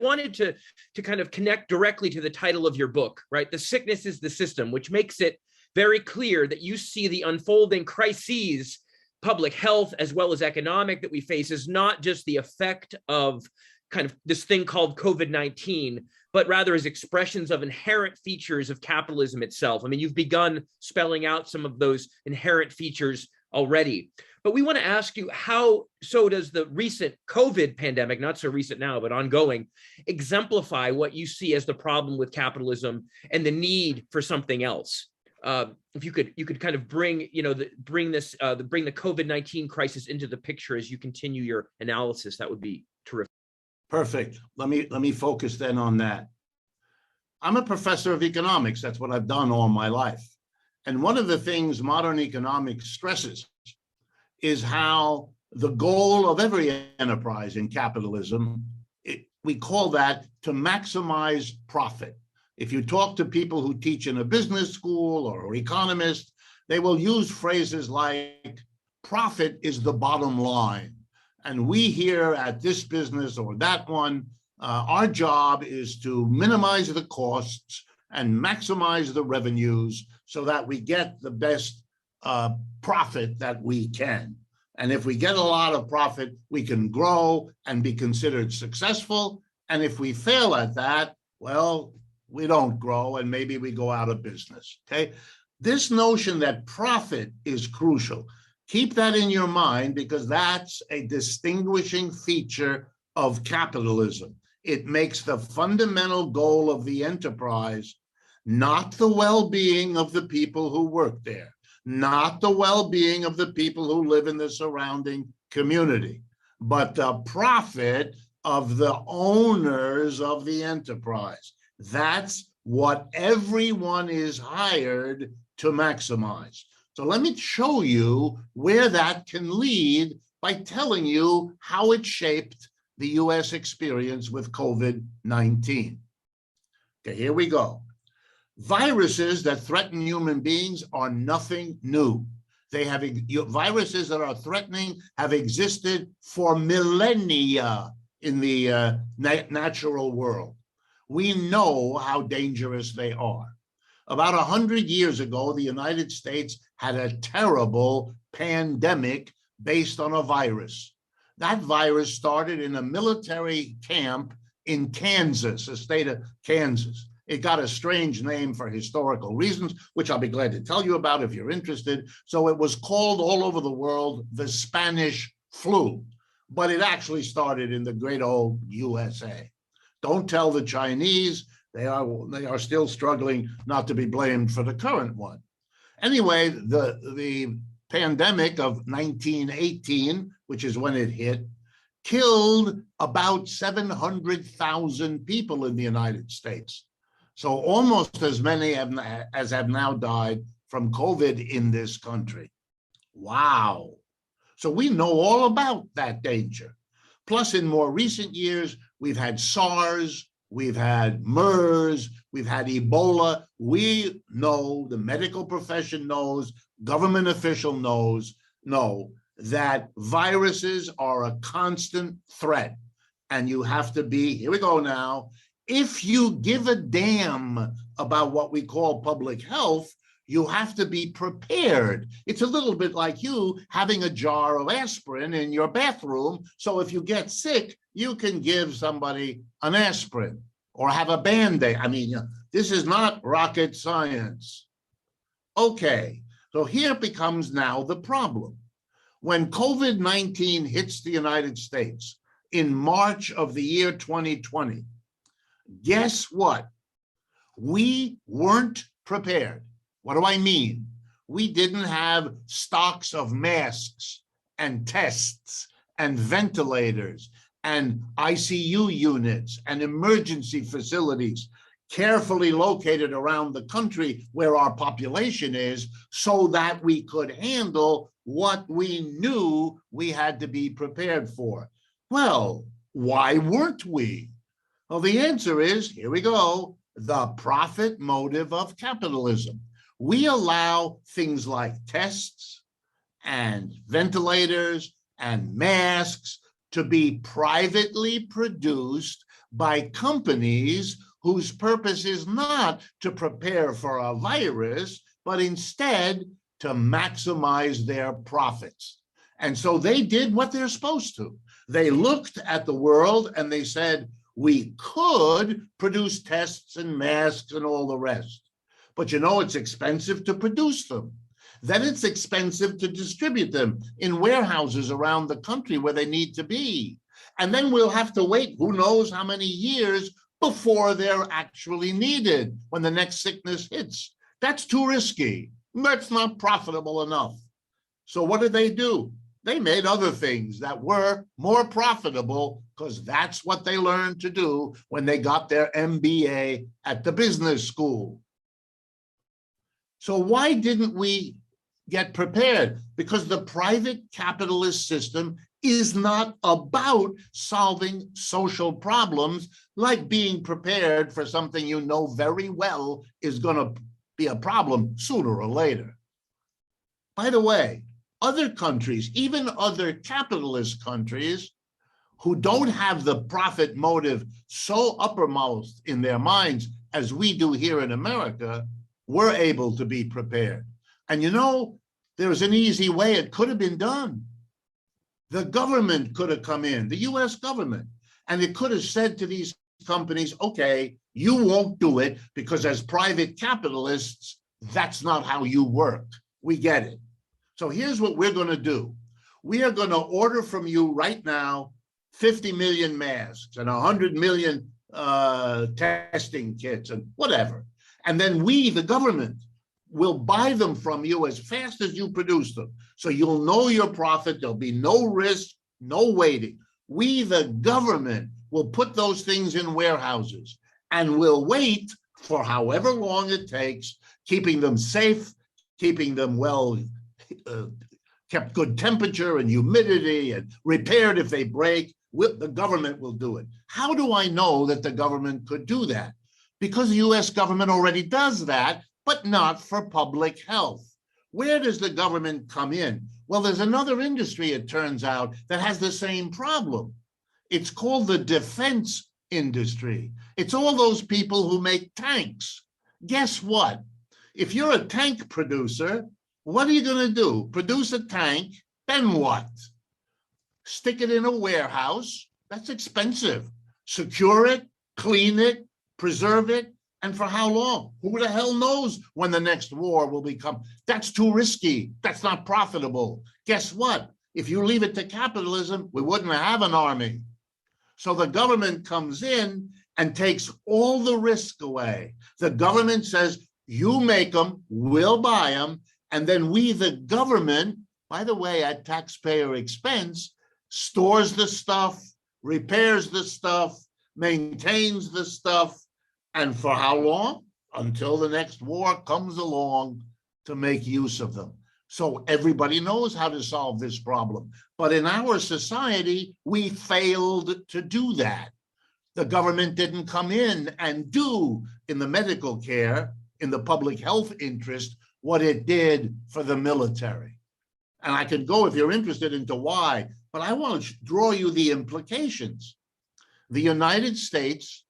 wanted to kind of connect directly to the title of your book, right? The Sickness is the System, which makes it very clear that you see the unfolding crises, public health as well as economic, that we face as not just the effect of kind of this thing called COVID-19, but rather as expressions of inherent features of capitalism itself. I mean, you've begun spelling out some of those inherent features already. But we want to ask you, how so does the recent COVID pandemic, not so recent now, but ongoing, exemplify what you see as the problem with capitalism and the need for something else? If you could kind of bring the COVID-19 crisis into the picture as you continue your analysis, that would be terrific. Perfect. Let me focus then on that. I'm a professor of economics. That's what I've done all my life. And one of the things modern economics stresses is how the goal of every enterprise in capitalism, we call that to maximize profit. If you talk to people who teach in a business school or economists, they will use phrases like profit is the bottom line. And we here at this business or that one, our job is to minimize the costs and maximize the revenues so that we get the best profit that we can. And if we get a lot of profit, we can grow and be considered successful. And if we fail at that, well, we don't grow and maybe we go out of business, okay? This notion that profit is crucial, keep that in your mind because that's a distinguishing feature of capitalism. It makes the fundamental goal of the enterprise not the well-being of the people who work there, not the well-being of the people who live in the surrounding community, but the profit of the owners of the enterprise. That's what everyone is hired to maximize. So let me show you where that can lead by telling you how it shaped the US experience with COVID-19. Okay, here we go. Viruses that threaten human beings are nothing new. Viruses that are threatening have existed for millennia in the natural world. We know how dangerous they are. About 100 years ago, the United States had a terrible pandemic based on a virus. That virus started in a military camp in Kansas, the state of Kansas. It got a strange name for historical reasons, which I'll be glad to tell you about if you're interested. So it was called all over the world the Spanish flu, but it actually started in the great old USA. Don't tell the Chinese, they are still struggling not to be blamed for the current one. Anyway, the pandemic of 1918, which is when it hit, killed about 700,000 people in the United States. So almost as many as have now died from COVID in this country. Wow. So we know all about that danger. Plus, in more recent years, we've had SARS, we've had MERS, we've had Ebola. We know, the medical profession knows, government official know that viruses are a constant threat. And you have to be, here we go now, if you give a damn about what we call public health, you have to be prepared. It's a little bit like you having a jar of aspirin in your bathroom. So if you get sick, you can give somebody an aspirin or have a Band-Aid. I mean, this is not rocket science. Okay, so here becomes now the problem. When COVID-19 hits the United States in March of the year 2020, guess what? We weren't prepared. What do I mean? We didn't have stocks of masks and tests and ventilators and ICU units and emergency facilities carefully located around the country where our population is so that we could handle what we knew we had to be prepared for. Well, why weren't we? Well, the answer is, here we go, the profit motive of capitalism. We allow things like tests and ventilators and masks to be privately produced by companies whose purpose is not to prepare for a virus, but instead to maximize their profits. And so they did what they're supposed to. They looked at the world and they said, we could produce tests and masks and all the rest. But you know, it's expensive to produce them. Then it's expensive to distribute them in warehouses around the country where they need to be. And then we'll have to wait who knows how many years before they're actually needed when the next sickness hits. That's too risky. That's not profitable enough. So what did they do? They made other things that were more profitable because that's what they learned to do when they got their MBA at the business school. So why didn't we get prepared? Because the private capitalist system is not about solving social problems like being prepared for something you know very well is going to be a problem sooner or later. By the way, other countries, even other capitalist countries who don't have the profit motive so uppermost in their minds as we do here in America, were able to be prepared. And you know, there's an easy way it could have been done. The government could have come in, the US government, and it could have said to these companies, okay, you won't do it because as private capitalists, that's not how you work. We get it. So here's what we're going to do. We are going to order from you right now 50 million masks and 100 million testing kits and whatever. And then we, the government, will buy them from you as fast as you produce them. So you'll know your profit. There'll be no risk, no waiting. We, the government, will put those things in warehouses and we'll wait for however long it takes, keeping them safe, keeping them well, kept good temperature and humidity and repaired if they break. The government will do it. How do I know that the government could do that? Because the US government already does that, but not for public health. Where does the government come in? Well, there's another industry, it turns out, that has the same problem. It's called the defense industry. It's all those people who make tanks. Guess what? If you're a tank producer, what are you going to do? Produce a tank, then what? Stick it in a warehouse. That's expensive. Secure it, clean it, preserve it, and for how long? Who the hell knows when the next war will become? That's too risky. That's not profitable. Guess what? If you leave it to capitalism, we wouldn't have an army. So the government comes in and takes all the risk away. The government says, you make them, we'll buy them, and then we, the government, by the way, at taxpayer expense, stores the stuff, repairs the stuff, maintains the stuff, and for how long? Until the next war comes along to make use of them. So everybody knows how to solve this problem. But in our society, we failed to do that. The government didn't come in and do in the medical care, in the public health interest, what it did for the military. And I could go if you're interested into why, but I want to draw you the implications. The United States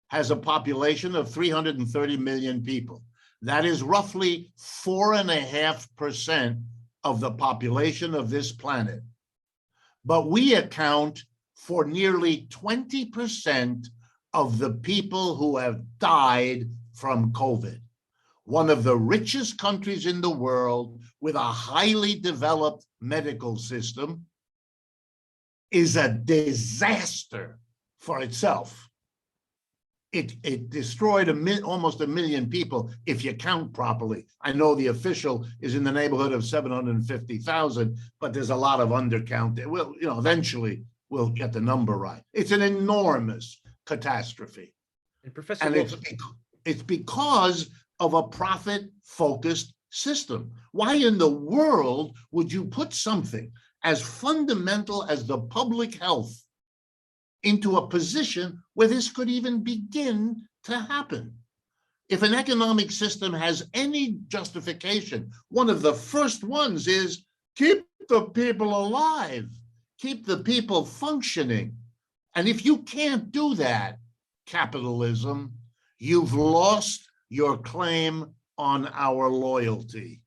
has a population of 330 million people. That is roughly 4.5% of the population of this planet. But we account for nearly 20% of the people who have died from COVID. One of the richest countries in the world with a highly developed medical system is a disaster for itself. It destroyed almost 1 million people if you count properly. I know the official is in the neighborhood of 750,000, but there's a lot of undercount. Well, you know, eventually we'll get the number right. It's an enormous catastrophe. And Professor And Wolff, it's because of a profit-focused system. Why in the world would you put something as fundamental as the public health into a position where this could even begin to happen? If an economic system has any justification, one of the first ones is keep the people alive, keep the people functioning. And if you can't do that, capitalism, you've lost your claim on our loyalty.